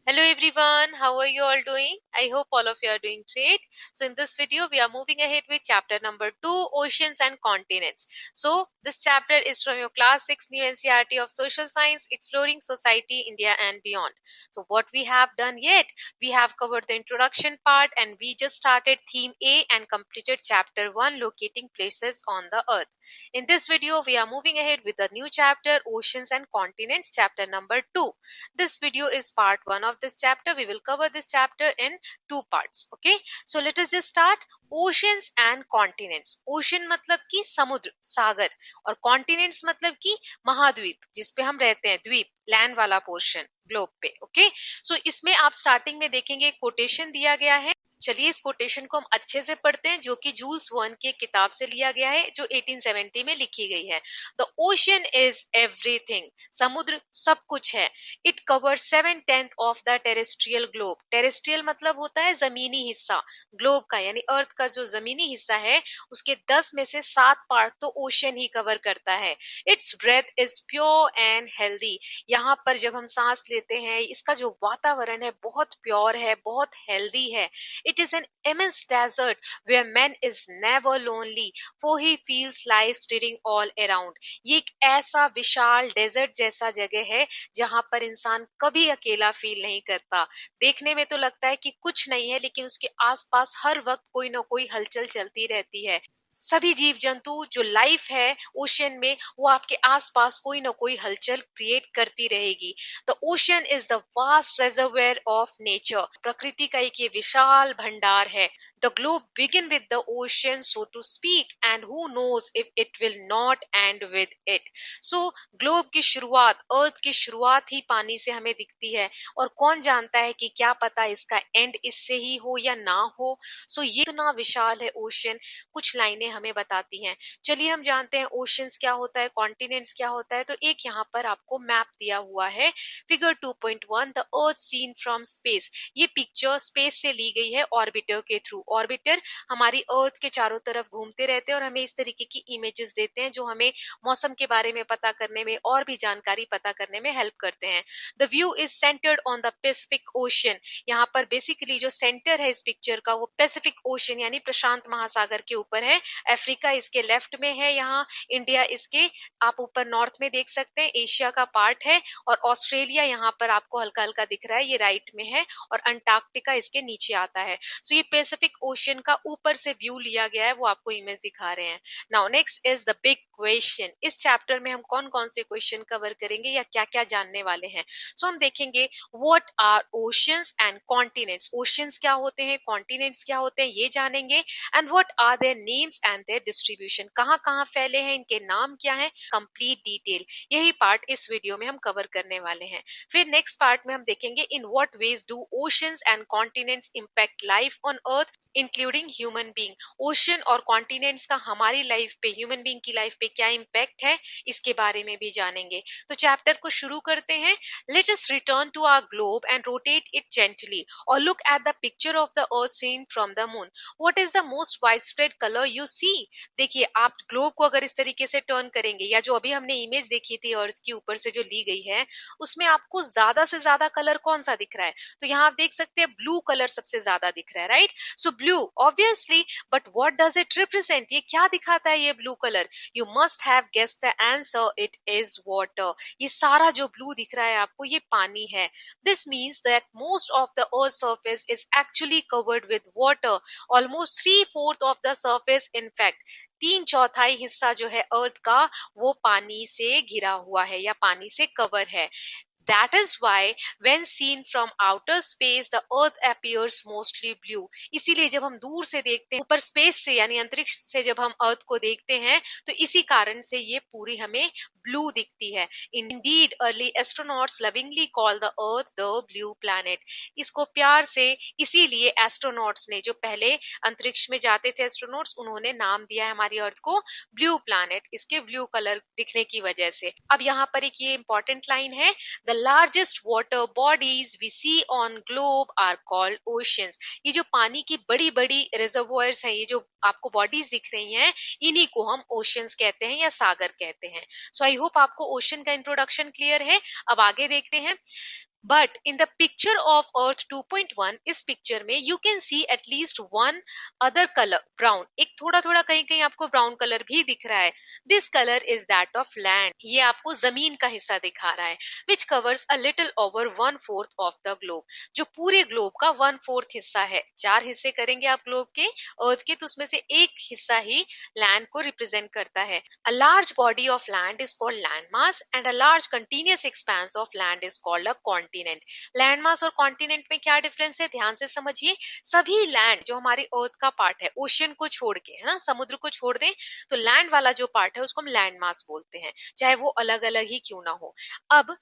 Hello everyone, how are you all doing? I hope all of you are doing great. So in this video, we are moving ahead with chapter number 2, Oceans and Continents. So this chapter is from your class 6 new NCERT of Social Science, Exploring Society, India and Beyond. So what we have done yet, we have covered the introduction part and we just started theme A and completed chapter 1, Locating Places on the Earth. In this video, we are moving ahead with a new chapter, Oceans and Continents, chapter number 2. This video is part 1 of this chapter. We will cover this chapter in two parts. Okay, so let us just start. Oceans and continents. Ocean मतलब कि समुद्र सागर और continents मतलब कि महाद्वीप जिस पे हम रहते हैं, द्वीप लैंड वाला पोर्शन ग्लोब पे. ओके, सो इसमें आप स्टार्टिंग में देखेंगे कोटेशन दिया गया है. चलिए इस कोटेशन को हम अच्छे से पढ़ते हैं, जो कि जूल्स वर्न की किताब से लिया गया है, जो 1870 में लिखी गई है. The ocean is everything. समुद्र सब कुछ है. It covers 7/10 of the terrestrial globe. Terrestrial मतलब होता है जमीनी हिस्सा, ग्लोब का यानी अर्थ का जो जमीनी हिस्सा है उसके 10 में से 7 पार्ट तो ओशन ही कवर करता है. It's breath is pure and healthy. यहाँ पर जब हम सांस लेते हैं, इसका जो वातावरण है बहुत प्योर है, बहुत हेल्दी है. It is an immense desert where man is never lonely for he feels life stirring all around. ये एक ऐसा विशाल डेजर्ट जैसा जगह है जहां पर इंसान कभी अकेला फील नहीं करता. देखने में तो लगता है कि कुछ नहीं है, लेकिन उसके आसपास हर वक्त कोई ना कोई हलचल चलती रहती है. सभी जीव जंतु जो लाइफ है ओशन में, वो आपके आसपास कोई ना कोई हलचल क्रिएट करती रहेगी. The ocean is the vast reservoir of nature. प्रकृति का एक ये विशाल भंडार है. The globe begin with the ocean so to speak and who knows if it will not end with it. So globe की शुरुआत, अर्थ की शुरुआत ही पानी से हमें दिखती है, और कौन जानता है कि क्या पता इसका एंड इससे ही हो या ना हो. सो ये इतना विशाल है ओशन. कुछ लाइनें हमें बताती हैं. चलिए हम जानते हैं ओशंस क्या होता है, कॉन्टिनेंट्स क्या होता है. तो एक यहाँ पर आपको मैप दिया हुआ है, figure 2.1, the earth seen from space. ये पिक्चर स्पेस से ली गई है ऑर्बिटर के थ्रू. ऑर्बिटर हमारी अर्थ के चारों तरफ घूमते रहते हैं और हमें इस तरीके की इमेजेस देते हैं, जो हमें मौसम के बारे में पता करने में और भी जानकारी पता करने में हेल्प करते हैं. The view is centred on the Pacific ocean. यहाँ पर बेसिकली जो सेंटर है इस पिक्चर का, वो पैसिफिक ओशन यानी प्रशांत महासागर के ऊपर है. अफ्रीका इसके लेफ्ट में है, यहाँ इंडिया इसके आप ऊपर नॉर्थ में देख सकते हैं, एशिया का पार्ट है. और ऑस्ट्रेलिया यहाँ पर आपको हल्का हल्का दिख रहा है, ये राइट में है. और अंटार्कटिका इसके नीचे आता है. सो ये पैसिफिक ओशन का ऊपर से व्यू लिया गया है, वो आपको इमेज दिखा रहे हैं. Now next is the big question. इस चैप्टर में हम कौन कौन से क्वेश्चन कवर करेंगे या क्या क्या जानने वाले हैं. सो हम देखेंगे what are oceans and continents. Oceans क्या होते हैं, कॉन्टिनेंट्स क्या होते हैं, ये जानेंगे. And what are their names and their distribution. कहाँ कहाँ फैले हैं, इनके नाम क्या है, कंप्लीट डिटेल. यही पार्ट इस वीडियो में हम कवर करने वाले हैं. फिर नेक्स्ट पार्ट में हम देखेंगे in what ways do oceans and continents impact life on earth including human being. Ocean और कॉन्टिनेंट्स का हमारी लाइफ पे, ह्यूमन बीइंग की लाइफ पे क्या इम्पैक्ट है, इसके बारे में भी जानेंगे. तो चैप्टर को शुरू करते हैं. Let us return to our globe and rotate it gently, or look at the picture of the earth seen from the moon. What is the most widespread color you see? देखिए आप globe को अगर इस तरीके से turn करेंगे, या जो अभी हमने इमेज देखी थी अर्थ की ऊपर से जो ली गई है, उसमें आपको ज्यादा से ज्यादा कलर कौन सा दिख रहा है. तो यहाँ आप देख सकते हैं ब्लू कलर सबसे ज्यादा दिख रहा है, right. So blue obviously, but what does it represent, ये क्या दिखाता है ये blue colour. You must have guessed the answer, it is water. ये सारा जो ब्लू दिख रहा है आपको, ये पानी है. This means that most of the earth surface is actually covered with water. Almost 3/4 of the surface, in fact 3/4 हिस्सा जो है अर्थ का, वो पानी से घिरा हुआ है या पानी से कवर है. That is why when seen from outer space the earth appears mostly blue. इसीलिए जब हम दूर से देखते हैं, ऊपर स्पेस से यानी अंतरिक्ष से जब हम अर्थ को देखते हैं, तो इसी कारण से ये पूरी हमें ब्लू दिखती है. Indeed, early astronauts lovingly call the earth the blue planet. इसको प्यार से इसीलिए एस्ट्रोनॉट्स ने, जो पहले अंतरिक्ष में जाते थे एस्ट्रोनॉट्स, उन्होंने नाम दिया है हमारी अर्थ को ब्लू प्लैनेट, इसके ब्लू कलर दिखने की वजह से. अब यहाँ पर एक ये इंपॉर्टेंट लाइन है, the largest water bodies we see on globe are called oceans. ये जो पानी की बड़ी बड़ी रिजर्वोयर्स हैं, ये जो आपको बॉडीज दिख रही हैं, इन्हीं को हम ओशंस कहते हैं या सागर कहते हैं. सो आई होप आपको ओशन का इंट्रोडक्शन क्लियर है. अब आगे देखते हैं. But in the picture of Earth 2.1, इस पिक्चर में you can see at least one other color, brown. एक थोड़ा थोड़ा कहीं कहीं आपको ब्राउन कलर भी दिख रहा है. This color is that of land. ये आपको जमीन का हिस्सा दिखा रहा है, which covers a little over 1/4 of the globe. जो पूरे ग्लोब का 1/4 हिस्सा है. 4 हिस्से करेंगे आप ग्लोब के, अर्थ के, तो उसमें से एक हिस्सा ही लैंड को रिप्रेजेंट करता है. A large body of land is called landmass and a large continuous expanse of land is called a continent. Landmass और कॉन्टिनेंट में क्या डिफरेंस है, ध्यान से समझिए. सभी लैंड जो हमारी अर्थ का पार्ट है, ओशियन को छोड़ के, है ना, समुद्र को छोड़ दें, तो लैंड वाला जो पार्ट है उसको हम लैंड मास बोलते हैं, चाहे वो अलग अलग ही क्यों ना हो. अब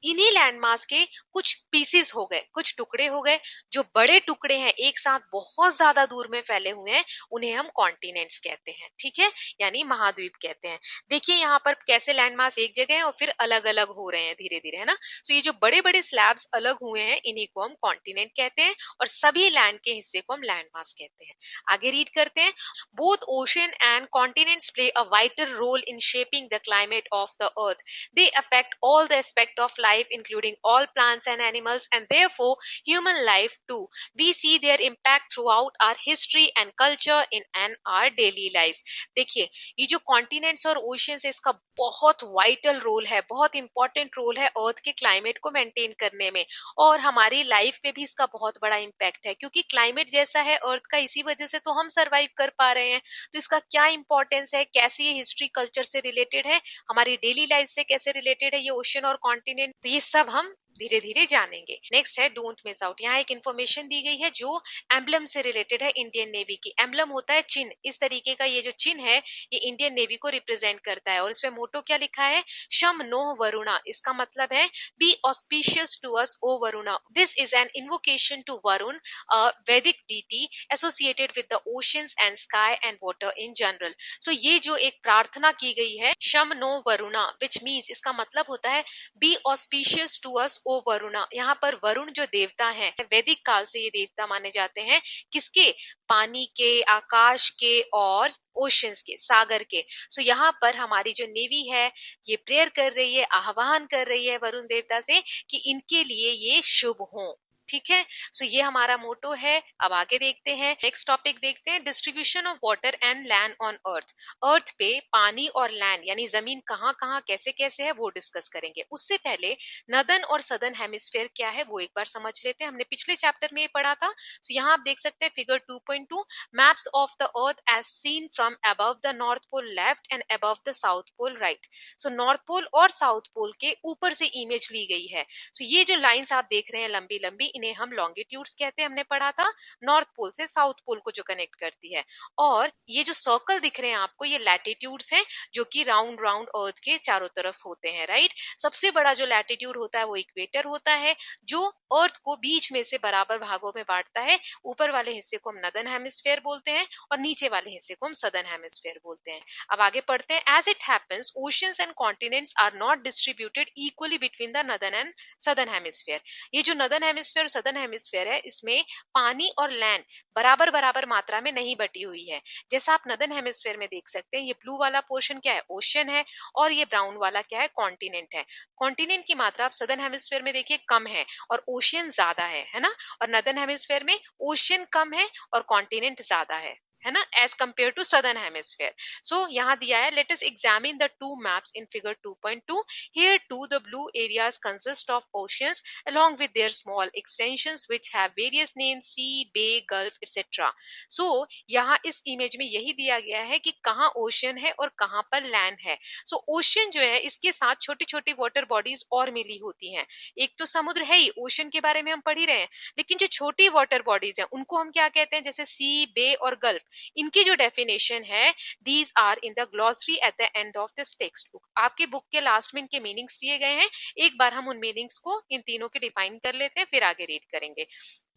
इन्हीं लैंडमास के कुछ पीसेस हो गए, कुछ टुकड़े हो गए. जो बड़े टुकड़े हैं एक साथ बहुत ज्यादा दूर में फैले हुए हैं, उन्हें हम कॉन्टिनेंट्स कहते हैं. ठीक है, यानी महाद्वीप कहते हैं. देखिए यहाँ पर कैसे लैंडमास एक जगह है और फिर अलग अलग हो रहे हैं धीरे धीरे, है ना. तो ये जो बड़े बड़े स्लैब्स अलग हुए हैं, इन्हीं को हम कॉन्टिनेंट कहते हैं और सभी लैंड के हिस्से को हम लैंडमास कहते हैं. आगे रीड करते हैं. Both ocean and continents play a vital role in shaping the climate of the earth. They affect all the aspect of life, including all plants and animals, and therefore human life too. We see their impact throughout our history and culture in and our daily lives. देखिए, ये जो continents और oceans है, इसका बहुत vital role है, बहुत important role है अर्थ के क्लाइमेट को मेंटेन करने में, और हमारी लाइफ पे भी इसका बहुत बड़ा इम्पैक्ट है, क्योंकि क्लाइमेट जैसा है अर्थ का, इसी वजह से तो हम सरवाइव कर पा रहे हैं. तो इसका क्या इंपॉर्टेंस है, कैसे ये हिस्ट्री कल्चर से रिलेटेड है, हमारी डेली लाइफ से कैसे रिलेटेड है ये ओशन और कॉन्टिनेंट, तो ये सब हम धीरे धीरे जानेंगे. नेक्स्ट है डोंट मिस आउट. यहाँ एक इन्फॉर्मेशन दी गई है जो एम्बलम से रिलेटेड है. इंडियन नेवी की एम्बलम होता है चिन्ह, इस तरीके का ये जो चिन्ह है ये इंडियन नेवी को रिप्रेजेंट करता है, और इसमें मोटो क्या लिखा है, शम नो वरुणा. इसका मतलब है be auspicious to us O Varuna. This is an invocation to Varuna, a Vedic deity associated with the oceans and sky and water in general. सो ये जो एक प्रार्थना की गई है शम नो वरुणा, विच मीन्स, इसका मतलब होता है be auspicious to us O Varuna. यहाँ पर वरुण जो देवता है, वैदिक काल से ये देवता माने जाते हैं. किसके, पानी के, आकाश के और ओशंस के, सागर के. सो यहाँ पर हमारी जो नेवी है ये प्रेयर कर रही है, आह्वान कर रही है वरुण देवता से कि इनके लिए ये शुभ हो. ठीक है, सो ये हमारा मोटो है. अब आगे देखते हैं, नेक्स्ट टॉपिक देखते हैं, distribution of water and land on Earth. Earth पे पानी और लैंड यानी जमीन कहाँ कहाँ कैसे कैसे है वो डिस्कस करेंगे. उससे पहले नदन और सदर्न हेमिस्फेयर क्या है वो एक बार समझ लेते हैं. हमने पिछले चैप्टर में ये पढ़ा था. सो यहाँ आप देख सकते हैं figure 2.2, maps of the earth as seen from above the north pole left and above the south pole right. So north pole और साउथ पोल के ऊपर से इमेज ली गई है. सो ये जो लाइंस आप देख रहे हैं लंबी लंबी, इन्हें हम लॉन्गिट्यूड्स कहते हैं, हमने पढ़ा था, नॉर्थ पोल से साउथ पोल को जो कनेक्ट करती है. और ये जो सर्कल दिख रहे हैं आपको, ये लैटिट्यूड्स हैं जो कि राउंड राउंड अर्थ के चारों तरफ होते हैं. राइट, सबसे बड़ा जो लैटिट्यूड होता है वो इक्वेटर होता है, जो अर्थ को बीच में से बराबर भागों में बांटता है. ऊपर वाले हिस्से को हम नदर्न हेमिस्फेयर बोलते हैं और नीचे वाले हिस्से को हम सदर्न हेमिस्फेयर बोलते हैं. अब आगे पढ़ते हैं. As it happens oceans and continents are not distributed equally between the northern and southern hemisphere. ये जो नदर्न हेमिस्फेयर और सदर्न हेमिस्फेयर है, इसमें पानी और लैंड बराबर बराबर मात्रा में नहीं बटी हुई है. जैसा आप नदर्न हेमिस्फेयर में देख सकते हैं, ये ब्लू वाला पोर्शन क्या है, ओशन है, और ये ब्राउन वाला क्या है, कॉन्टिनेंट है. कॉन्टिनेंट की मात्रा आप सदर्न हेमिस्फेयर में देखिए कम है और ओशियन ज्यादा है ना. और नदर्न हेमिस्फेयर में ओशियन कम है और कॉन्टिनेंट ज्यादा है ना, as compare to southern hemisphere. So यहाँ दिया है, let us examine the two maps in figure 2.2. Here too the blue areas consist of oceans along with their small extensions which have various names, sea, bay, gulf, etc. So यहाँ इस image में यही दिया गया है कि कहाँ ocean है और कहाँ पर लैंड है. सो ओशन जो है इसके साथ छोटी छोटी वाटर बॉडीज और मिली होती हैं. एक तो समुद्र है ही, ओशन के बारे में हम पढ़ ही रहे हैं, लेकिन जो छोटी वाटर बॉडीज हैं उनको हम क्या कहते हैं, जैसे सी, बे और गल्फ. इनकी जो डेफिनेशन है, these are in the glossary at the end of this textbook. आपके बुक के लास्ट में इनके मीनिंग्स दिए गए हैं. एक बार हम उन मीनिंग्स को इन तीनों के डिफाइन कर लेते हैं, फिर आगे रीड करेंगे.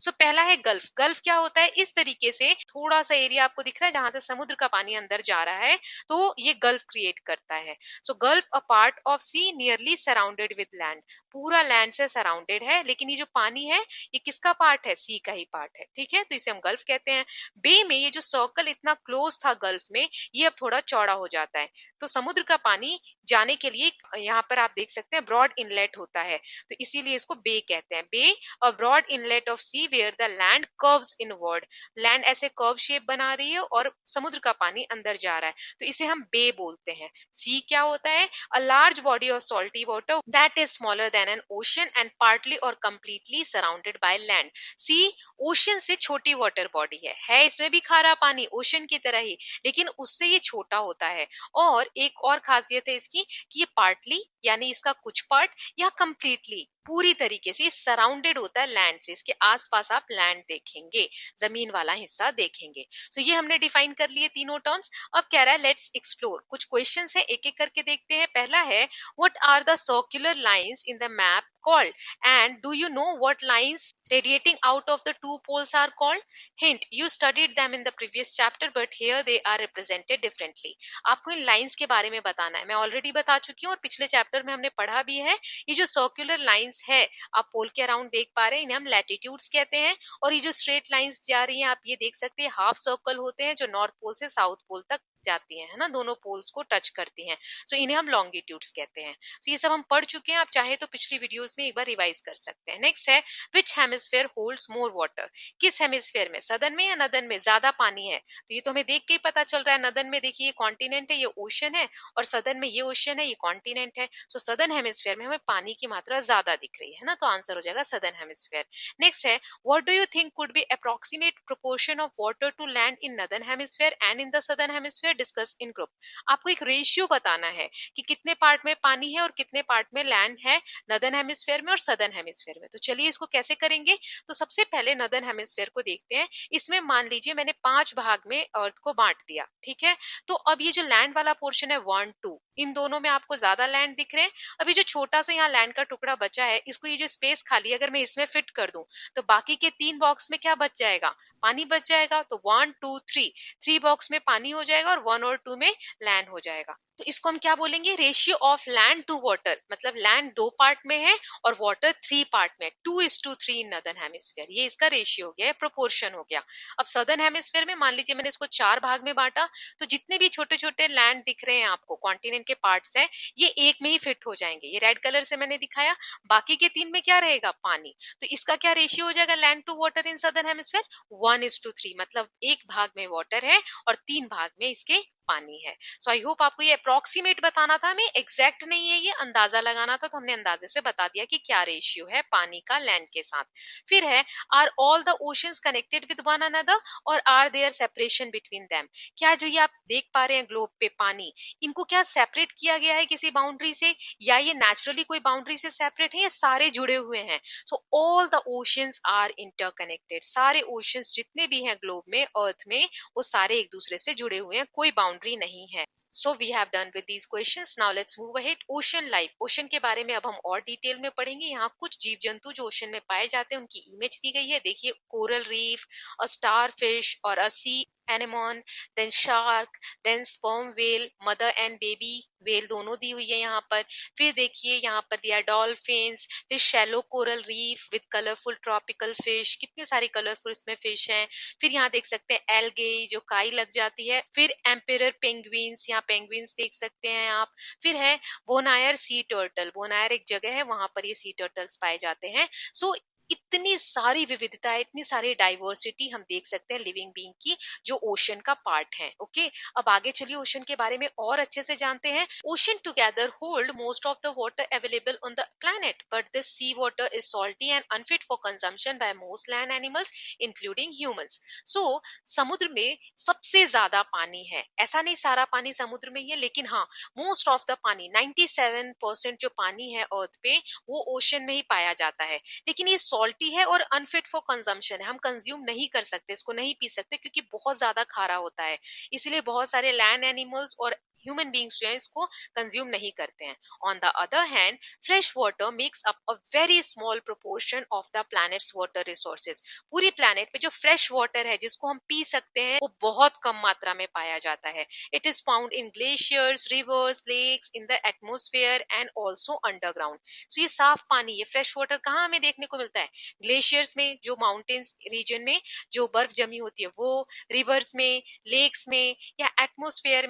सो पहला है गल्फ। गल्फ क्या होता है, इस तरीके से थोड़ा सा एरिया आपको दिख रहा है जहां से समुद्र का पानी अंदर जा रहा है, तो ये गल्फ क्रिएट करता है। So gulf a part of sea nearly surrounded with land, पूरा लैंड से सराउंडेड है, लेकिन ये जो पानी है ये किसका पार्ट है, सी का ही पार्ट है, ठीक है, तो इसे हम गल्फ कहते हैं। बे में ये जो सर्कल इतना क्लोज था गल्फ में, ये अब थोड़ा चौड़ा हो जाता है, तो समुद्र का पानी जाने के लिए यहाँ पर आप देख सकते हैं ब्रॉड इनलेट होता है, तो इसीलिए इसको बे कहते हैं। बे a broad inlet of sea where the land curves inward, land ऐसे कर्व शेप बना रही है और समुद्र का पानी अंदर जा रहा है, तो इसे हम बे बोलते हैं। सी क्या होता है, a large body of salty water that is smaller than an ocean and partly और completely surrounded by land. Sea ocean से छोटी वाटर बॉडी है इसमें भी खारा पानी ओशन की तरह ही, लेकिन उससे ये छोटा होता है। और एक और खासियत है इसकी कि ये पार्टली यानी इसका कुछ पार्ट या कंप्लीटली पूरी तरीके से सराउंडेड होता है लैंड से, इसके आसपास आप लैंड देखेंगे, जमीन वाला हिस्सा देखेंगे। सो ये हमने डिफाइन कर लिए तीनों टर्म्स। अब कह रहा है लेट्स एक्सप्लोर, कुछ क्वेश्चंस है एक एक करके देखते हैं। पहला है what are the circular lines in the map called, and do you know what lines radiating out of the two poles are called? Hint, you studied them in the previous chapter but here they are represented differently. आपको इन lines के बारे में बताना है, मैं already बता चुकी हूँ और पिछले चैप्टर में हमने पढ़ा भी है। ये जो सर्कुलर लाइंस है आप पोल के अराउंड देख पा रहे हैं, इन्हें हम लैटिट्यूड्स कहते हैं। और ये जो स्ट्रेट लाइंस जा रही हैं आप ये देख सकते हैं, हाफ सर्कल होते हैं जो नॉर्थ पोल से साउथ पोल तक जाती हैं, है ना, दोनों पोल्स को टच करती हैं, सो इन्हें हम लॉन्गिट्यूड्स कहते हैं। तो ये सब हम पढ़ चुके हैं, आप चाहे तो पिछली वीडियोस में एक बार रिवाइज कर सकते हैं। नेक्स्ट है विच हेमिस्फेयर होल्ड्स मोर वाटर, किस हेमिस्फेयर में, सदर्न में या नदन में ज्यादा पानी है, तो ये तो हमें देख के ही पता चल रहा है, नदन में देखिए ये कॉन्टिनेंट है, ये ओशन है, और सदर्न में ये ओशन है, ये कॉन्टिनेंट है। सो सदर्न हेमिस्फेयर में हमें पानी की मात्रा ज्यादा दिख रही है ना, तो आंसर हो जाएगा सदर्न हेमिस्फेयर। नेक्स्ट है what do you think could be approximate proportion of water to land in northern hemisphere and in the southern hemisphere, discuss in group. आपको एक रेशियो बताना है कि कितने पार्ट में पानी है और कितने पार्ट में लैंड है नदर्न हेमिस्फेयर में और सदर्न हेमिस्फेयर में। तो चलिए इसको कैसे करेंगे, तो सबसे पहले नदर्न हेमिस्फेयर को देखते हैं। इसमें मान लीजिए मैंने 5 भाग में अर्थ को बांट दिया, ठीक है, तो अब ये जो लैंड वाला पोर्शन है 1 2, इन दोनों में आपको ज्यादा लैंड दिख रहे हैं। अभी जो छोटा सा यहाँ लैंड का टुकड़ा बचा है, इसको ये जो स्पेस खाली अगर मैं इसमें फिट कर दूं, तो बाकी के 3 बॉक्स में क्या बच जाएगा, पानी बच जाएगा। तो 1 2 3 बॉक्स में पानी हो जाएगा और 1 और 2 में लैंड हो जाएगा। तो इसको हम क्या बोलेंगे, ratio of land to water, मतलब लैंड 2 पार्ट में है और वाटर 3 पार्ट में, 2:3 इन नदर्न हेमिस्फीयर, ये इसका रेशियो हो गया, प्रोपोर्शन हो गया। अब सदर्न हेमिस्फीयर में मान लीजिए मैंने इसको 4 भाग में बांटा, तो जितने भी छोटे छोटे लैंड दिख रहे हैं आपको, कॉन्टिनेंट के पार्ट्स हैं, ये एक में ही फिट हो जाएंगे, ये रेड कलर से मैंने दिखाया। बाकी के 3 में क्या रहेगा, पानी। तो इसका क्या रेशियो हो जाएगा land to water in southern hemisphere, 1:3, मतलब 1 भाग में वाटर है और 3 भाग में इसके पानी है। सो आई होप आपको ये अप्रोक्सीमेट बताना था, हमें एग्जैक्ट नहीं है, ये अंदाजा लगाना था, तो हमने अंदाजे से बता दिया कि क्या रेशियो है पानी का लैंड के साथ। फिर है are all the oceans connected with one another और are there separation between them, क्या जो ये आप देख पा रहे हैं ग्लोब पे पानी, इनको क्या सेपरेट किया गया है किसी बाउंड्री से, या ये नेचुरली कोई बाउंड्री से सेपरेट है, या सारे जुड़े हुए हैं। So all the oceans are interconnected, सारे ओशंस जितने भी हैं ग्लोब में, अर्थ में, वो सारे एक दूसरे से जुड़े हुए हैं, कोई बाउंड्री नहीं है। So we have done with these questions. Now let's move ahead. Ocean life. Ocean के बारे में अब हम और डिटेल में पढ़ेंगे। यहाँ कुछ जीव जंतु जो ओशन में पाए जाते हैं उनकी इमेज दी गई है, देखिए coral reef, a starfish और a sea anemone, then shark, then sperm whale, mother and baby whale दोनों दी हुई है यहाँ पर। फिर देखिए यहाँ पर दिया डॉल्फिन्स, फिर shallow coral reef with colourful tropical fish, कितने सारे कलरफुल इसमें फिश हैं। फिर यहाँ देख सकते हैं एल्गे जो काई लग जाती है। फिर एम्पेरर पेंगुइन्स, यहाँ पेंगुइन्स देख सकते हैं आप। फिर है बोनायर सी टर्टल, बोनायर एक जगह है वहां पर ये सी टर्टल्स पाए जाते हैं। सो इतनी सारी विविधता है, इतनी सारी डाइवर्सिटी हम देख सकते हैं लिविंग बीइंग की, जो ओशन का पार्ट है। ओके, अब आगे चलिए ओशन के बारे में और अच्छे से जानते हैं। Ocean together hold most of the water available on the planet, but this sea water is salty and unfit for consumption by most land animals including humans. So समुद्र में सबसे ज्यादा पानी है, ऐसा नहीं सारा पानी समुद्र में ही है, लेकिन हाँ मोस्ट ऑफ द पानी 97% जो पानी है अर्थ पे वो ओशन में ही पाया जाता है। लेकिन ये सॉल्टी है और अनफिट फॉर कंजम्पशन है, हम कंज्यूम नहीं कर सकते, इसको नहीं पी सकते क्योंकि बहुत ज्यादा खारा होता है। इसलिए बहुत सारे लैंड एनिमल्स और ह्यूमन बींग्स जो है इसको कंज्यूम नहीं करते हैं. On the other hand, fresh water makes up a very small proportion of the planets water resources. पूरी प्लैनेट पे जो फ्रेश वाटर है जिसको हम पी सकते हैं वो बहुत कम मात्रा में पाया जाता है. It is found in glaciers, rivers, lakes, in the atmosphere and also underground. So ये साफ पानी, ये फ्रेश वाटर कहाँ हमें देखने को मिलता है? ग्लेशियर्स में, जो माउंटेन्स रीजन में जो बर्फ जमी होती है वो, रिवर्स में, लेक्स में, या एटमोस्फेयर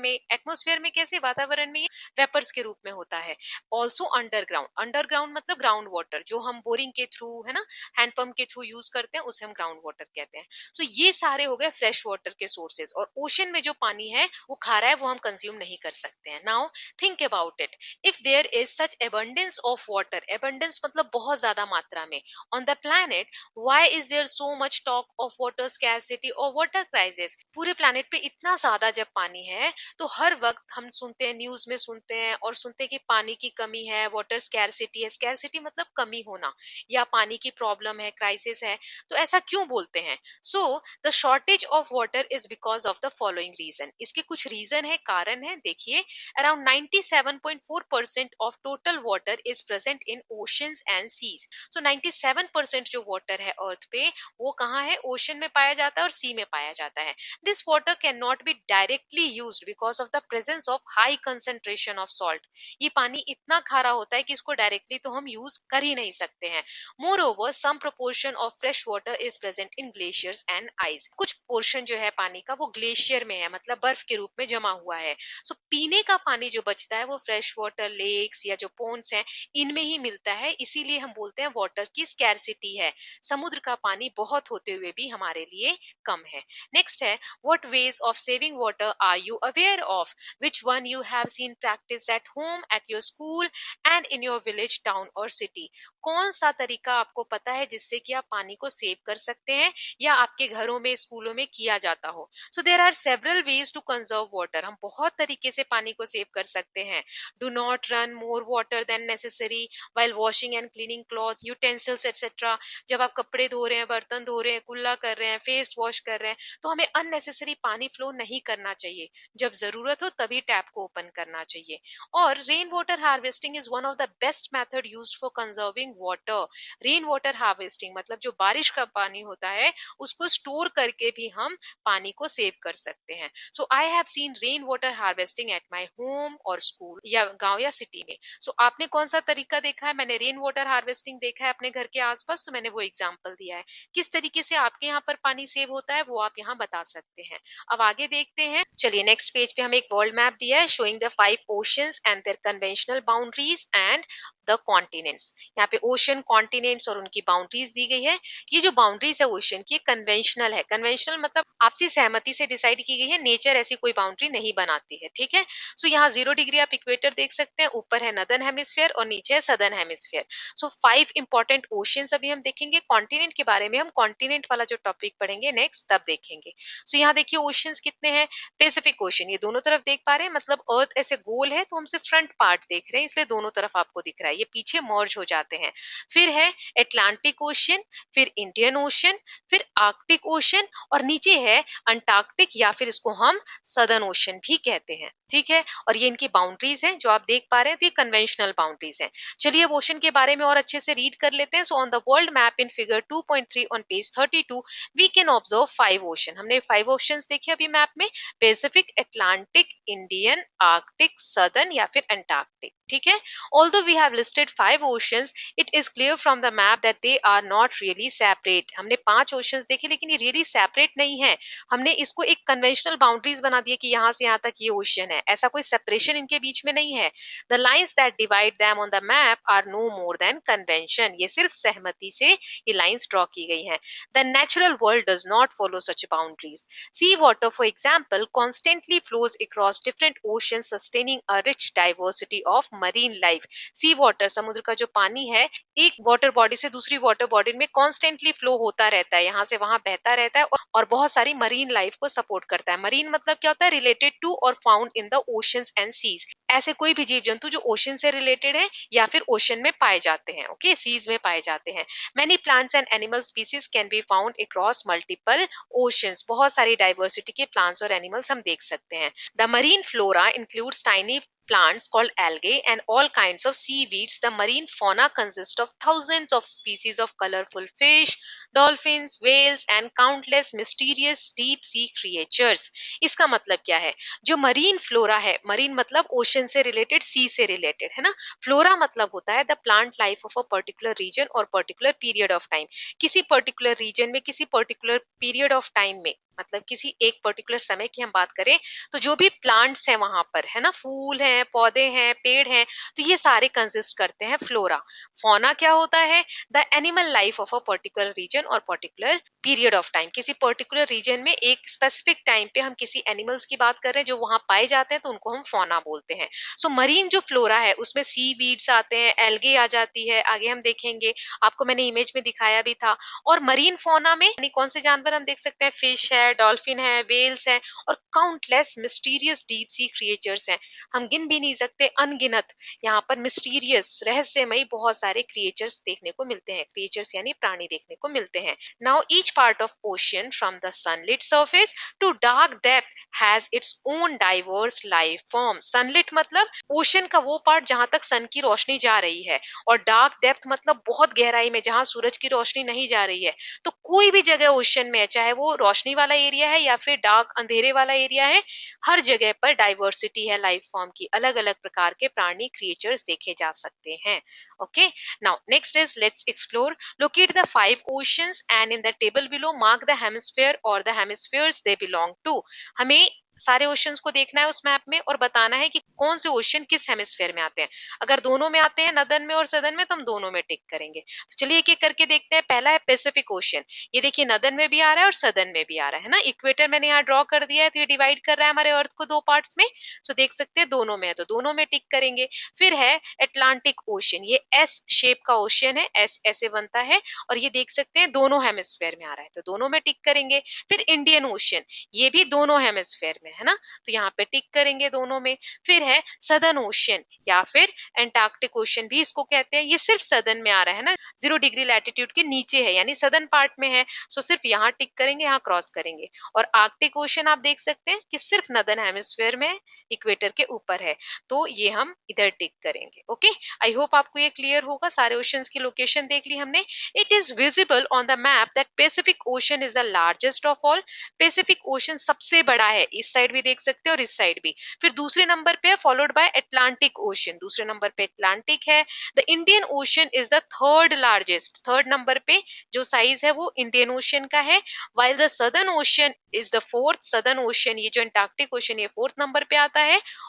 में कैसे वातावरण में वेपर्स के रूप में होता है. ऑल्सो अंडरग्राउंड, अंडरग्राउंड मतलब ग्राउंड वाटर जो हम बोरिंग के थ्रू है ना, हैंडपंप के थ्रू यूज करते हैं उसे हम ग्राउंड वाटर कहते हैं. तो ये सारे हो गए फ्रेश वाटर के सोर्सेज. और ओशन में जो पानी है वो खारा है, वो हम कंज्यूम नहीं कर सकते हैं. Now think about it. If there is such abundance of water, abundance मतलब बहुत ज्यादा मात्रा में, on the planet, why is there so much talk of water scarcity और वाटर क्राइसिस? पूरे प्लैनेट पे इतना ज्यादा जब पानी है तो हर वक्त हम सुनते हैं, न्यूज में सुनते हैं और सुनते हैं कि पानी की कमी है, वाटर स्कैरसिटी है. स्कैरसिटी मतलब कमी होना, या पानी की प्रॉब्लम है, क्राइसिस है. तो ऐसा क्यों बोलते हैं? So the shortage of water is because of the following reason. इसके कुछ रीजन है, कारण है. देखिए, around 97.4% of total water is present in oceans and seas. So 97% जो वाटर है अर्थ पे वो कहाँ है? ओशन में पाया जाता है और सी में पाया जाता है. This water can not be directly used because of the presence of high concentration of salt. ये पानी इतना खारा होता है कि इसको डायरेक्टली तो हम यूज कर ही नहीं सकते हैं. Moreover, some proportion of fresh water is present in glaciers and ice. कुछ पोर्शन जो है पानी का वो ग्लेशियर में है, मतलब बर्फ के रूप में जमा हुआ है. सो पीने का पानी जो बचता है वो फ्रेश वाटर, लेक्स या जो पोन्स हैं इनमें ही मिलता है. इसीलिए हम बोलते हैं वाटर की स्कैरसिटी है. समुद्र का पानी बहुत होते हुए भी हमारे लिए कम है. नेक्स्ट है, what ways of saving water are you aware of? Which one you have seen practiced at home, at your school and in your village, town or city? कौन सा तरीका आपको पता है जिससे कि आप पानी को सेव कर सकते हैं या आपके घरों में, स्कूलों में किया जाता हो? So there are several ways to conserve water. हम बहुत तरीके से पानी को सेव कर सकते हैं. Do not run more water than necessary while washing and cleaning clothes, utensils etc. जब आप कपड़े धो रहे हैं, बर्तन धो रहे हैं, कुल्ला कर रहे हैं, फेस वॉश कर रहे हैं, तो हमें अननेसेसरी पानी फ्लो नहीं करना चाहिए. जब जरूरत हो तभी टैप को ओपन करना चाहिए. और rain water harvesting is one of the best method used for conserving water. Rain water harvesting मतलब जो बारिश का पानी होता है उसको स्टोर करके भी हम पानी को सेव कर सकते हैं. So I have seen rain water harvesting at my home और स्कूल या गांव या सिटी में. सो आपने कौन सा तरीका देखा है? मैंने रेन वाटर हार्वेस्टिंग देखा है अपने घर के आसपास, तो मैंने वो एग्जांपल दिया है. किस तरीके से आपके यहाँ पर पानी सेव होता है वो आप यहाँ बता सकते हैं. अब आगे देखते हैं. चलिए, नेक्स्ट पेज पे हमें एक वर्ल्ड मैप दिया है showing the 5 oceans and their conventional boundaries and the continents. यहाँ पे ओशन, कॉन्टिनेंट्स और उनकी बाउंड्रीज दी गई है. ये जो बाउंड्रीज है ओशन की कन्वेंशनल है. कन्वेंशनल मतलब आपसी सहमति से डिसाइड की गई है. नेचर ऐसी कोई बाउंड्री नहीं बनाती है. ठीक है. सो यहाँ 0 डिग्री आप इक्वेटर देख सकते हैं. ऊपर है नदर्न हेमिस्फीयर और नीचे है सदर्न हेमिस्फीयर. सो 5 इंपॉर्टेंट ओशंस अभी हम देखेंगे. कॉन्टिनेंट के बारे में हम कॉन्टिनेंट वाला जो टॉपिक पढ़ेंगे नेक्स्ट तब देखेंगे. सो यहाँ देखिए ओशंस कितने हैं. पैसिफिक ओशन ये दोनों तरफ देख पा रहे हैं, मतलब अर्थ ऐसे गोल है तो हम सिर्फ फ्रंट पार्ट देख रहे हैं इसलिए दोनों तरफ आपको दिख रहा है. ये पीछे मर्ज हो जाते हैं. फिर है एटलांटिक ओशन, फिर इंडियन ओशन, फिर आर्कटिक ओशन और नीचे है अंटार्कटिक या फिर इसको हम सदर्न ओशन भी कहते हैं. ठीक है. और ये इनकी बाउंड्रीज हैं जो आप देख पा रहे हैं. तो ये कन्वेंशनल बाउंड्रीज हैं. चलिए अब ओशन के बारे में और अच्छे से रीड कर लेते हैं. So on the world map in figure 2.3 on page 32 we can observe 5 ocean. हमने 5 ओशंस देखे अभी मैप में. Pacific, Atlantic, Indian, Arctic, southern या फिर अंटार्कटिक. ठीक है. Although we have listed 5 oceans, it is clear from the map that they are not really separate. हमने 5 oceans देखे लेकिन ये really separate नहीं है. हमने इसको एक conventional boundaries बना दिए कि यहाँ से यहाँ तक ये ocean है. ऐसा कोई separation इनके बीच में नहीं है. The lines that divide them on the map are no more than convention. ये सिर्फ सहमति से ये lines draw की गई हैं. The natural world does not follow such boundaries. Sea water, for example, constantly flows across different oceans, sustaining a rich diversity of marine life. Sea water, समुद्र का जो पानी है, एक वाटर बॉडी से दूसरी वाटर बॉडी में कॉन्स्टेंटली फ्लो होता रहता है, यहाँ से वहां बहता रहता है और बहुत सारी मरीन लाइफ को सपोर्ट करता है. मरीन मतलब क्या होता है? Related to or found in the oceans and seas. ऐसे कोई भी जीव जंतु जो ओशन से रिलेटेड है या फिर ओशन में पाए जाते हैं. ओके, सीज में पाए जाते हैं. Many plants and animal species can be found across multiple oceans. बहुत सारी डाइवर्सिटी के प्लांट्स और एनिमल्स हम देख सकते हैं. The marine marine flora includes tiny plants called algae and all kinds of seaweeds. The marine fauna consists of thousands of species of colorful fish, dolphins, whales and countless mysterious deep sea creatures. इसका मतलब क्या है? जो marine flora है, marine मतलब ocean से related, sea से related, है ना? फ्लोरा मतलब होता है the plant life of a particular region और पर्टिकुलर पीरियड ऑफ टाइम। किसी पर्टिकुलर रीजन में, किसी पर्टिकुलर पीरियड ऑफ टाइम में, मतलब किसी एक पर्टिकुलर समय की हम बात करें, तो जो भी प्लांट्स हैं वहां पर, है ना, फूल हैं, पौधे हैं, पेड़ हैं, तो ये सारे कंसिस्ट करते हैं फ्लोरा। फौना क्या होता है? The animal life of a particular region और पर्टिकुलर पीरियड ऑफ टाइम। किसी पर्टिकुलर रीजन में एक स्पेसिफिक टाइम पे हम किसी एनिमल्स की बात कर रहे हैं जो वहां पाए जाते हैं, तो उनको हम फौना बोलते हैं। सो मरीन जो फ्लोरा है उसमें सी वीड्स आते हैं, एल्गे आ जाती है, आगे हम देखेंगे, आपको मैंने इमेज में दिखाया भी था। और मरीन फौना में यानी कौन से जानवर हम देख सकते हैं? फिश है, डॉल्फिन है, वेल्स है और countless mysterious deep sea creatures हैं। हम गिन भी नहीं सकते, अनगिनत यहाँ पर मिस्टीरियस रहस्यमयी बहुत सारे क्रिएचर्स देखने को मिलते हैं। क्रिएचर्स यानी प्राणी देखने को मिलते हैं। Now each part of ocean from the sunlit surface to dark depth has its own diverse life form. Sunlit मतलब ओशन का वो पार्ट जहां तक सन की रोशनी जा रही है, और डार्क डेप्थ मतलब बहुत गहराई में जहां सूरज की रोशनी नहीं जा रही है। तो कोई भी जगह ओशन में है, चाहे वो रोशनी वाला एरिया है या फिर डार्क अंधेरे वाला एरिया है, हर जगह पर डाइवर्सिटी है लाइफ फॉर्म की। अलग अलग प्रकार के प्राणी क्रिएचर्स देखे जा सकते हैं। Okay, now next is let's explore, locate the five oceans and in the table below mark the hemisphere or the hemispheres they belong to। हमें सारे ओशंस को देखना है उस मैप में और बताना है कि कौन से ओशन किस हेमिस्फेयर में आते हैं। अगर दोनों में आते हैं, नदन में और सदन में, तो हम दोनों में टिक करेंगे। तो चलिए एक एक करके देखते हैं। पहला है पैसिफिक ओशन। ये देखिए नदन में भी आ रहा है और सदन में भी आ रहा है ना। इक्वेटर मैंने यहाँ ड्रॉ कर दिया है, तो ये डिवाइड कर रहा है हमारे अर्थ को दो पार्ट्स में। तो देख सकते हैं दोनों में है, तो दोनों में टिक करेंगे। फिर है अटलांटिक ओशन। ये एस शेप का ओशन है, एस ऐसे बनता है, और ये देख सकते हैं दोनों हेमिस्फेयर में आ रहा है, तो दोनों में टिक करेंगे। फिर इंडियन ओशन, ये भी दोनों हेमिस्फेयर में है ना, तो यहाँ पे टिक करेंगे दोनों में। फिर है सदर्न ओशन या फिर एंटार्क्टिक ओशन भी इसको कहते हैं। ये सिर्फ सदर्न में आ रहा है ना, 0 डिग्री लैटिट्यूड के नीचे है, यानी सदर्न पार्ट में है। सो सिर्फ यहाँ टिक करेंगे, यहाँ क्रॉस करेंगे। और आर्कटिक ओशन आप देख सकते हैं कि सिर्फ नदर्न हेमिस्फेयर में, इक्वेटर के ऊपर है, तो ये हम इधर टिक करेंगे। ओके, आई होप आपको ये क्लियर होगा। सारे ओशंस की लोकेशन देख ली हमने। It is visible on the map that Pacific ocean is the largest of all. Pacific ocean सबसे बड़ा है, इस साइड भी देख सकते हैं और इस साइड भी। फिर दूसरे नंबर पे है, फॉलोड बाय अटलांटिक ओशन, दूसरे नंबर पे अटलांटिक है। The Indian Ocean is the third largest, third number पे जो साइज है वो इंडियन ओशन का है। While the Southern Ocean is the fourth, Southern Ocean ये जो अंटार्कटिक ओशन ये फोर्थ नंबर पे आता है।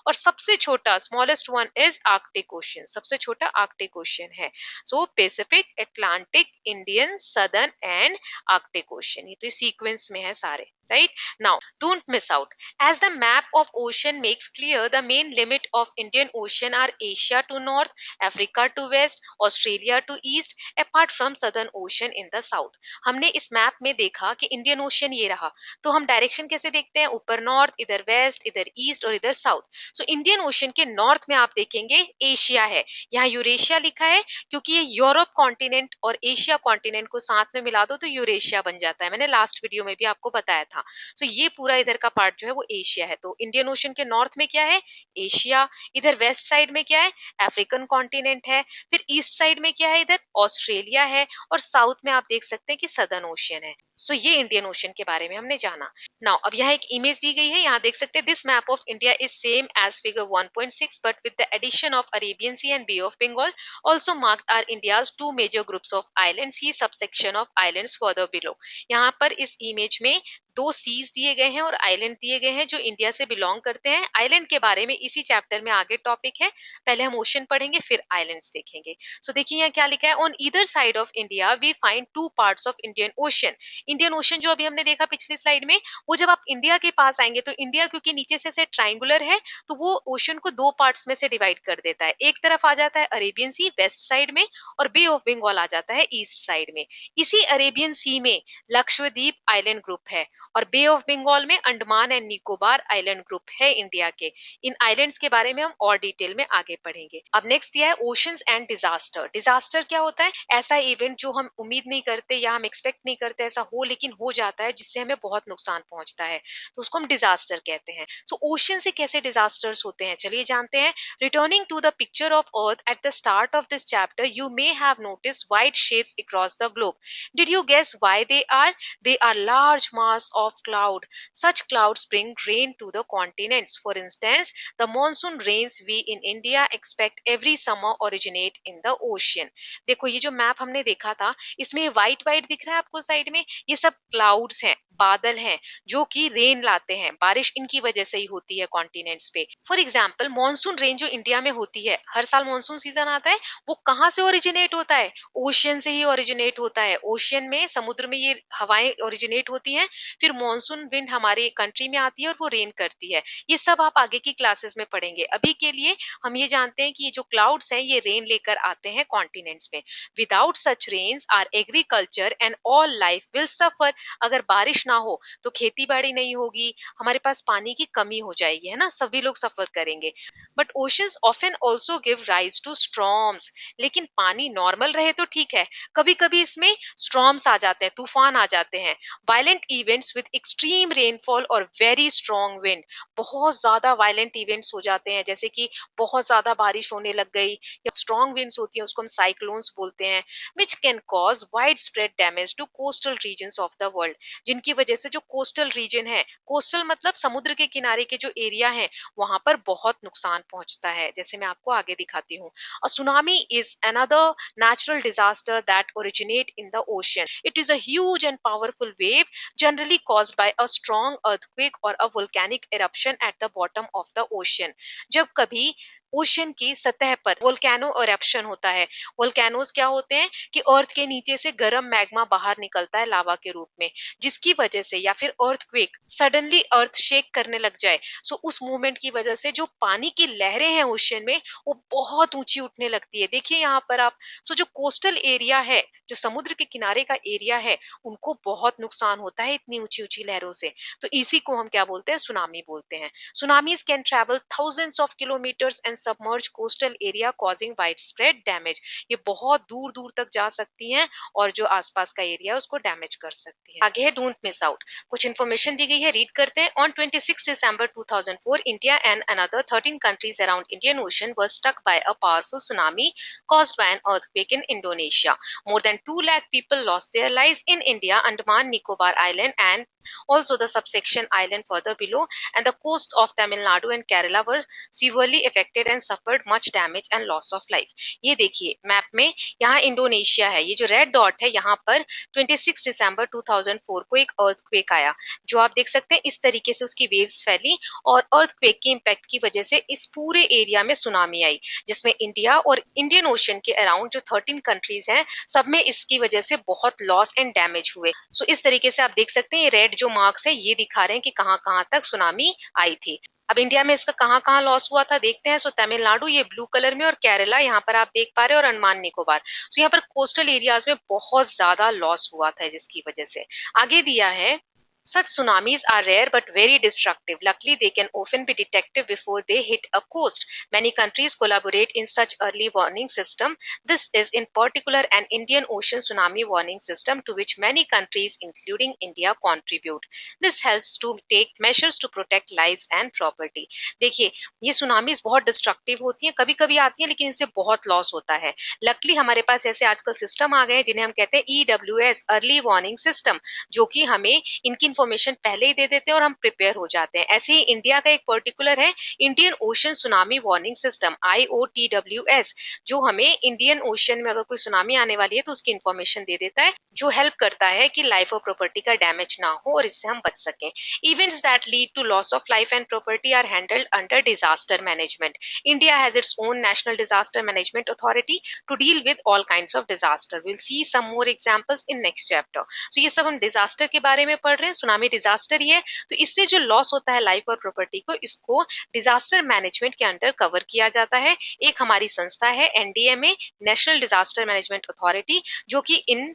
और सबसे छोटा smallest one is Arctic Ocean, सबसे छोटा आर्कटिक ओशन है। So Pacific, Atlantic, Indian, Southern and Arctic ocean, ये तो सीक्वेंस में है सारे। Right now, don't miss out, as the map of ocean makes clear, the main limit of Indian Ocean are Asia to north, Africa to west, Australia to east, apart from Southern Ocean in the south। हमने इस map में देखा कि Indian ocean ये रहा, तो हम direction कैसे देखते हैं? ऊपर नॉर्थ, इधर वेस्ट, इधर ईस्ट और इधर साउथ। सो इंडियन ओशन के नॉर्थ में आप देखेंगे एशिया है, यहाँ यूरेशिया लिखा है, क्योंकि ये यूरोप कॉन्टिनेंट और एशिया कॉन्टिनेंट को साथ में मिला दो तो यूरेशिया बन जाता है। मैंने लास्ट वीडियो में भी आपको बताया था। सो ये पूरा इधर का पार्ट जो है वो एशिया है। तो इंडियन ओशन के नॉर्थ में क्या है? एशिया। इधर वेस्ट साइड में क्या है? अफ्रीकन कॉन्टिनेंट है। फिर ईस्ट साइड में क्या है? इधर ऑस्ट्रेलिया है। और साउथ में आप देख सकते हैं कि सदर्न ओशन है। सो ये इंडियन ओशन के बारे में हमने जाना। नाउ अब यहाँ एक इमेज दी गई है, यहाँ देख सकते हैं this map of India is same as figure 1.6 but with the addition of Arabian sea and bay of Bengal. Also marked are India's two major groups of island, see subsection of islands further below. यहाँ पर इस image में दो seize दिए गए हैं और island दिए गए हैं जो इंडिया से बिलोंग करते हैं। आइलैंड के बारे में इसी चैप्टर में आगे टॉपिक है, पहले हम ओशन पढ़ेंगे फिर आइलैंड्स देखेंगे। सो देखिए यहाँ क्या लिखा है, on either side of India we find two parts of Indian ocean. Indian ocean जो अभी हमने देखा पिछली स्लाइड में, वो जब आप इंडिया के पास आएंगे तो इंडिया क्योंकि नीचे से ट्राइंगुलर है, तो वो ओशन को दो पार्ट्स में से डिवाइड कर देता है। एक तरफ आ जाता है अरेबियन सी वेस्ट साइड में, और बे ऑफ बंगाल आ जाता है ईस्ट साइड में। इसी अरेबियन सी में लक्षद्वीप आइलैंड ग्रुप है, और बे ऑफ बंगाल में Andaman and Nicobar island group है इंडिया के। इन आइलैंड्स के बारे में हम और डिटेल में आगे पढ़ेंगे। अब नेक्स्ट दिया है ओशंस एंड डिजास्टर। डिजास्टर क्या होता है? ऐसा इवेंट जो हम उम्मीद नहीं करते या हम एक्सपेक्ट नहीं करते ऐसा हो, लेकिन हो जाता है जिससे हमें बहुत नुकसान पहुंचता है, तो उसको हम डिजास्टर कहते हैं। सो ओशन से कैसे डिजास्टर्स होते हैं, चलिए जानते हैं। Returning to the picture of earth at the start of this chapter, you may have noticed white shapes across the globe. Did you guess why they are? They are large mass of cloud. Such clouds bring rain to the continents. For instance, the monsoon rains we in India expect every summer originate in the ocean. देखो ये जो map हमने देखा था, इसमें white white दिख रहा है आपको साइड में, ये सब क्लाउड्स हैं, बादल हैं, जो कि रेन लाते हैं। बारिश इनकी वजह से ही होती है कॉन्टिनेंट्स पे। फॉर एग्जाम्पल मॉनसून रेन जो इंडिया में होती है, हर साल मॉनसून सीजन आता है, वो कहाँ से ओरिजिनेट होता है? ओशियन से ही ओरिजिनेट होता है। ओशियन में, समुद्र में ये हवाएं ओरिजिनेट होती हैं, फिर मॉनसून विंड हमारे कंट्री में आती है और वो रेन करती है। ये सब आप आगे की क्लासेस में पढ़ेंगे। अभी के लिए हम ये जानते हैं कि ये जो क्लाउड्स हैं ये रेन लेकर आते हैं कॉन्टिनेंट्स में। Without such rains our agriculture and all life will suffer. अगर बारिश ना हो तो खेती बाड़ी नहीं होगी, हमारे पास पानी की कमी हो जाएगी, है ना, सभी लोग सफर करेंगे। But oceans often also give rise to storms. लेकिन पानी नॉर्मल रहे तो ठीक है, कभी कभी इसमें स्ट्रॉम्स आ जाते हैं, तूफान आ जाते हैं। Violent events with extreme rainfall और वेरी स्ट्रॉन्ग विंड। बहुत ज्यादा वायलेंट इवेंट्स हो जाते हैं, जैसे कि बहुत ज्यादा बारिश होने लग गई, या स्ट्रॉन्ग विंड्स होती हैं, उसको हम साइक्लोन्स बोलते हैं। Which can cause widespread damage to coastal regions of the world. जिनकी वजह से जो कोस्टल रीजन है, कोस्टल मतलब समुद्र के किनारे के जो एरिया है, वहां पर बहुत नुकसान पहुंचता है, जैसे मैं आपको आगे दिखाती हूँ। A tsunami is another natural disaster that originate in the ocean. It is a huge and powerful wave generally caused by a strong earthquake or a volcanic eruption at the bottom of the ocean. जब कभी ocean की सतह पर volcano eruption होता है। Volcanoes क्या होते हैं कि अर्थ के नीचे से गर्म मैग्मा बाहर निकलता है लावा के रूप में, जिसकी वजह से, या फिर अर्थक्वेक, सडनली अर्थ शेक करने लग जाए। सो उस मूवमेंट की वजह से जो पानी की लहरें हैं ओशन में, वो बहुत ऊंची उठने लगती है। देखिए यहाँ पर आप। सो जो कोस्टल एरिया है, जो समुद्र के किनारे का एरिया है, उनको बहुत नुकसान होता है इतनी ऊंची ऊंची लहरों से। तो इसी को हम क्या बोलते हैं? सुनामी बोलते हैं। Tsunamis can travel thousands of kilometres and submerge coastal area causing wide spread damage. ये बहुत दूर दूर तक जा सकती हैं और जो आसपास का एरिया है उसको डैमेज कर सकती है। आगे है डोंट मिस आउट। कुछ इन्फॉर्मेशन दी गई है, रीड करते हैं। On 26 December 2004, India and another 13 countries around Indian Ocean were struck by a powerful tsunami caused by an earthquake in Indonesia. More than 2 lakh people lost their lives in India, Andaman Nicobar Island, and also the subsection island further below, and the coast of Tamil Nadu and Kerala were severely affected and suffered much damage and loss of life. ये देखिए map में, यहाँ Indonesia है, ये जो red dot है यहाँ पर 26 December 2004 को एक अर्थक्वेक आया, जो आप देख सकते हैं इस तरीके से उसकी वेव्स फैली, और अर्थक्वेक के इम्पैक्ट की वजह से इस पूरे एरिया में सुनामी आई, जिसमें इंडिया और इंडियन ओशन के अराउंड जो 13 कंट्रीज हैं, सब में इसकी वजह से बहुत लॉस एंड डैमेज हुए। सो इस तरीके से आप देख सकते हैं ये रेड जो मार्क्स है ये दिखा रहे हैं कि कहाँ कहाँ तक सुनामी आई थी। अब इंडिया में इसका कहाँ कहाँ लॉस हुआ था देखते हैं। सो तमिलनाडु ये ब्लू कलर में, और केरला यहाँ पर आप देख पा रहे हो, और अंडमान निकोबार। सो यहाँ पर कोस्टल एरियाज में बहुत ज्यादा लॉस हुआ था जिसकी वजह से। आगे दिया है, such tsunamis are rare but very destructive. Luckily, they can often be detected before they hit a coast. Many countries collaborate in such early warning system. This is in particular an Indian Ocean tsunami warning system to which many countries, including India, contribute. This helps to take measures to protect lives and property. देखिए ये tsunamis बहुत destructive होती हैं, कभी कभी आती हैं लेकिन इनसे बहुत लॉस होता है। लकली हमारे पास ऐसे आजकल सिस्टम आ गए हैं जिन्हें हम कहते हैं EWS, अर्ली वार्निंग सिस्टम, जो कि हमें इनकी इन्फॉर्मेशन पहले ही दे देते हैं और हम प्रिपेयर हो जाते हैं। ऐसे ही इंडिया का एक पर्टिकुलर है Indian ocean tsunami warning system, IOTWS, जो हमें इंडियन ओशन में अगर कोई सुनामी आने वाली है तो उसकी इन्फॉर्मेशन दे देता है, जो हेल्प करता है कि लाइफ और प्रॉपर्टी का डैमेज ना हो और इससे हम बच सकें। Events that lead to loss of life and property are handled under disaster management. India has its own national disaster management authority to deal with all kinds of disaster. Will see some more examples in next chapter. तो ये सब हम disaster के बारे में पढ़ रहे हैं, सुनामी डिजास्टर ही है। तो इससे जो लॉस होता है लाइफ और प्रॉपर्टी को, इसको डिजास्टर मैनेजमेंट के अंडर कवर किया जाता है। एक हमारी संस्था है NDMA, national disaster management authority, जो कि इन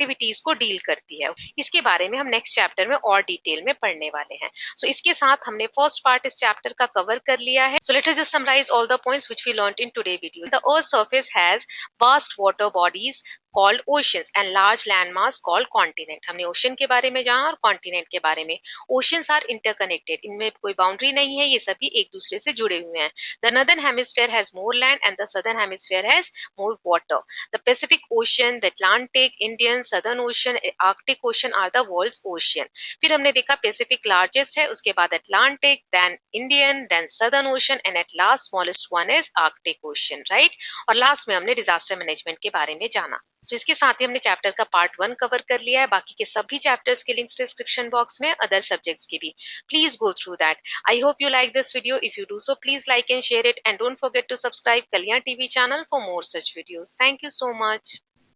एक्टिविटीज को डील करती है। इसके बारे में हम नेक्स्ट चैप्टर में और डिटेल में पढ़ने वाले हैं। सो इसके साथ हमने फर्स्ट पार्ट इस चैप्टर का कवर कर लिया है। So let us just summarise all the points which we learned in today video. The earth surface has vast water bodies called oceans and large land mass called continent. हमने ocean के बारे में जाना और continent के बारे में। Oceans are interconnected, इनमें कोई बाउंड्री नहीं है, ये सभी एक दूसरे से जुड़े हुए हैं। The northern hemisphere has more land and the southern hemisphere has more water. The Pacific ocean, the Atlantic, Indian, southern ocean, Arctic ocean are the world's ocean. फिर हमने देखा पैसिफिक लार्जेस्ट है, उसके बाद Atlantic, then Indian, then southern ocean and at last smallest one is Arctic ocean, right. और last में हमने disaster management के बारे में जाना। सो इसके साथ ही हमने चैप्टर का पार्ट 1 कवर कर लिया है। बाकी के सभी चैप्टर्स के लिंक्स डिस्क्रिप्शन बॉक्स में, अदर सब्जेक्ट्स की भी। Please go through that. I hope you like this video. If you do so, please like and share it, and don't forget to subscribe Kalyan TV channel for more such videos. Thank you so much.